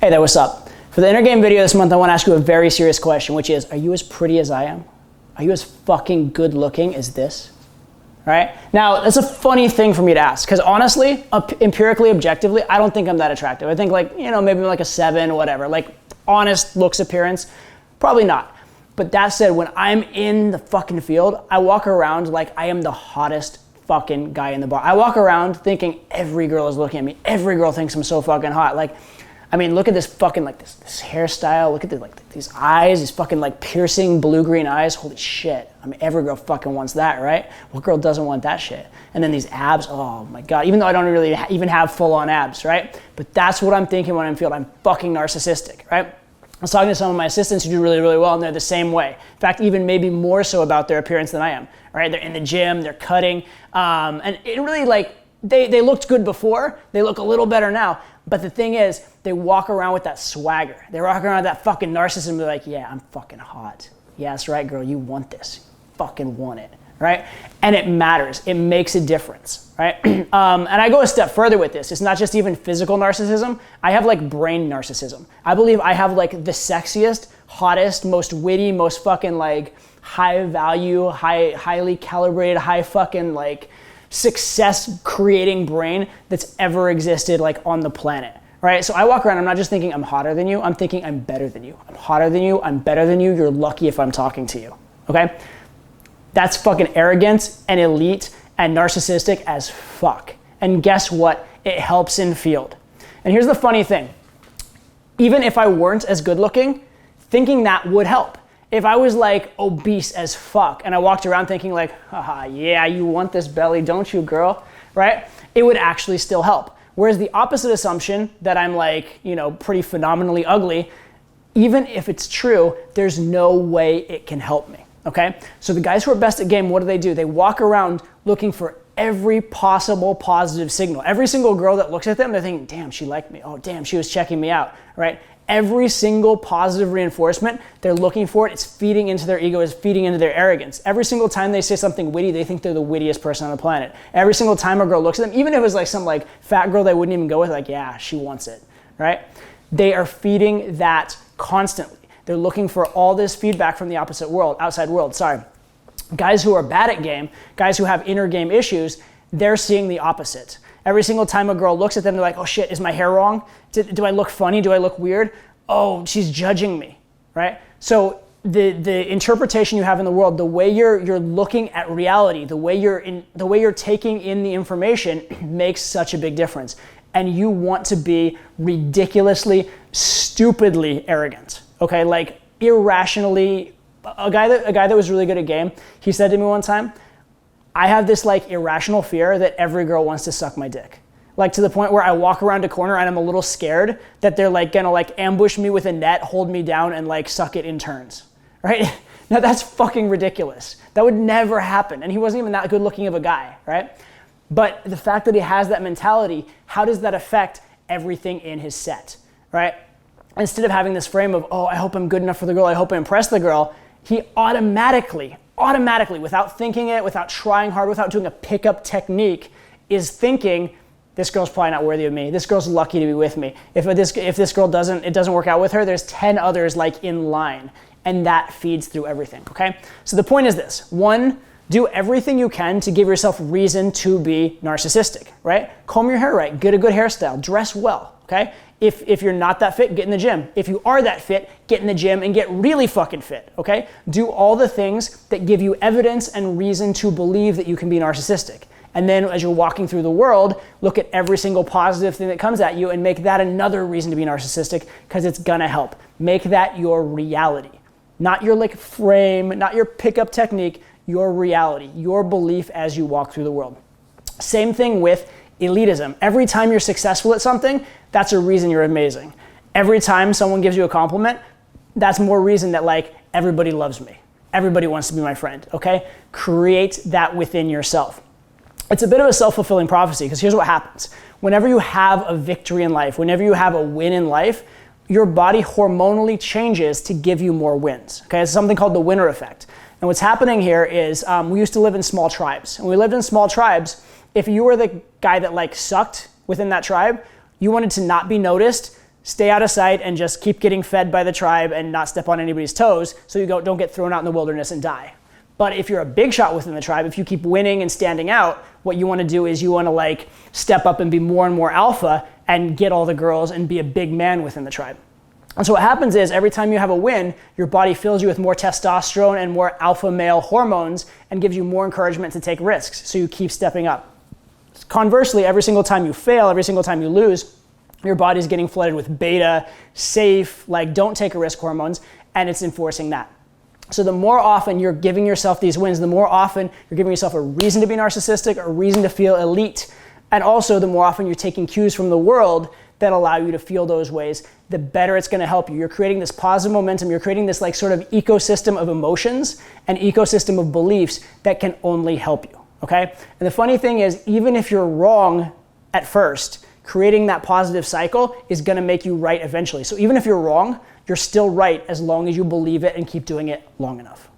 Hey there, what's up? For the inner game video this month, I want to ask you a very serious question, which is, are you as pretty as I am? Are you as fucking good looking as this? Right? Now, that's a funny thing for me to ask, because honestly, empirically, objectively, I don't think I'm that attractive. I think maybe like a 7 or whatever, like honest looks appearance, probably not. But that said, when I'm in the fucking field, I walk around like I am the hottest fucking guy in the bar. I walk around thinking every girl is looking at me. Every girl thinks I'm so fucking hot. Look at this fucking this hairstyle. Look at these eyes, these fucking piercing blue-green eyes. Holy shit. Every girl fucking wants that, right? What girl doesn't want that shit? And then these abs, oh my God. Even though I don't really even have full-on abs, right? But that's what I'm thinking when I'm in field. I'm fucking narcissistic, right? I was talking to some of my assistants who do really, really well, and they're the same way. In fact, even maybe more so about their appearance than I am, right? They're in the gym, they're cutting, and it really they looked good before, they look a little better now, but the thing is, they walk around with that swagger. They walk around with that fucking narcissism. They're like, yeah, I'm fucking hot. Yeah, that's right, girl, you want this. You fucking want it, right? And it matters. It makes a difference, right? And I go a step further with this. It's not just even physical narcissism. I have brain narcissism. I believe I have the sexiest, hottest, most witty, most fucking high value, highly calibrated, high fucking success creating brain that's ever existed on the planet, right? So I walk around, I'm not just thinking I'm hotter than you, I'm thinking I'm better than you. I'm hotter than you, I'm better than you, you're lucky if I'm talking to you, okay? That's fucking arrogant and elite and narcissistic as fuck. And guess what? It helps in field. And here's the funny thing. Even if I weren't as good looking, thinking that would help. If I was obese as fuck and I walked around thinking haha, yeah, you want this belly, don't you, girl? Right? It would actually still help. Whereas the opposite assumption that I'm pretty phenomenally ugly, even if it's true, there's no way it can help me. Okay? So the guys who are best at game, what do? They walk around looking for every possible positive signal. Every single girl that looks at them, they're thinking, damn, she liked me. Oh, damn, she was checking me out, right? Every single positive reinforcement, they're looking for it. It's feeding into their ego, it's feeding into their arrogance. Every single time they say something witty, they think they're the wittiest person on the planet. Every single time a girl looks at them, even if it was some fat girl they wouldn't even go with, yeah, she wants it, right? They are feeding that constantly. They're looking for all this feedback from the outside world. Guys who are bad at game, guys who have inner game issues, they're seeing the opposite. Every single time a girl looks at them, they're like, oh shit, is my hair wrong? Do I look funny? Do I look weird? Oh, she's judging me, right? So the interpretation you have in the world, the way you're looking at reality, the way you're taking in the information makes such a big difference. And you want to be ridiculously, stupidly arrogant, okay? Irrationally. A guy that was really good at game, he said to me one time, I have this irrational fear that every girl wants to suck my dick. To the point where I walk around a corner and I'm a little scared that they're gonna ambush me with a net, hold me down and suck it in turns, right? Now that's fucking ridiculous. That would never happen. And he wasn't even that good looking of a guy, right? But the fact that he has that mentality, how does that affect everything in his set, right? Instead of having this frame of, oh, I hope I'm good enough for the girl, I hope I impress the girl, he automatically, without thinking it, without trying hard, without doing a pickup technique, is thinking, this girl's probably not worthy of me. This girl's lucky to be with me. If this girl doesn't work out with her, there's 10 others in line. And that feeds through everything, okay? So the point is this. 1, do everything you can to give yourself reason to be narcissistic, right? Comb your hair right, get a good hairstyle, dress well, okay? If you're not that fit, get in the gym. If you are that fit, get in the gym and get really fucking fit, okay? Do all the things that give you evidence and reason to believe that you can be narcissistic. And then as you're walking through the world, look at every single positive thing that comes at you and make that another reason to be narcissistic, because it's gonna help. Make that your reality. Not your frame, not your pickup technique, your reality, your belief as you walk through the world. Same thing with elitism. Every time you're successful at something, that's a reason you're amazing. Every time someone gives you a compliment, that's more reason that everybody loves me. Everybody wants to be my friend, okay? Create that within yourself. It's a bit of a self-fulfilling prophecy, because here's what happens. Whenever you have a victory in life, whenever you have a win in life, your body hormonally changes to give you more wins, okay? It's something called the winner effect. And what's happening here is we used to live in small tribes. And we lived in small tribes. If you were the guy that sucked within that tribe, you wanted to not be noticed, stay out of sight and just keep getting fed by the tribe and not step on anybody's toes so you don't get thrown out in the wilderness and die. But if you're a big shot within the tribe, if you keep winning and standing out, what you want to do is you want to like step up and be more and more alpha and get all the girls and be a big man within the tribe. And so what happens is every time you have a win, your body fills you with more testosterone and more alpha male hormones and gives you more encouragement to take risks. So you keep stepping up. Conversely, every single time you fail, every single time you lose, your body's getting flooded with beta, safe, like don't take a risk hormones, and it's enforcing that. So the more often you're giving yourself these wins, the more often you're giving yourself a reason to be narcissistic, a reason to feel elite, and also the more often you're taking cues from the world that allow you to feel those ways, the better it's going to help you. You're creating this positive momentum. You're creating this like sort of ecosystem of emotions, an ecosystem of beliefs that can only help you, okay? And the funny thing is, even if you're wrong at first, creating that positive cycle is going to make you right eventually. So even if you're wrong, you're still right as long as you believe it and keep doing it long enough.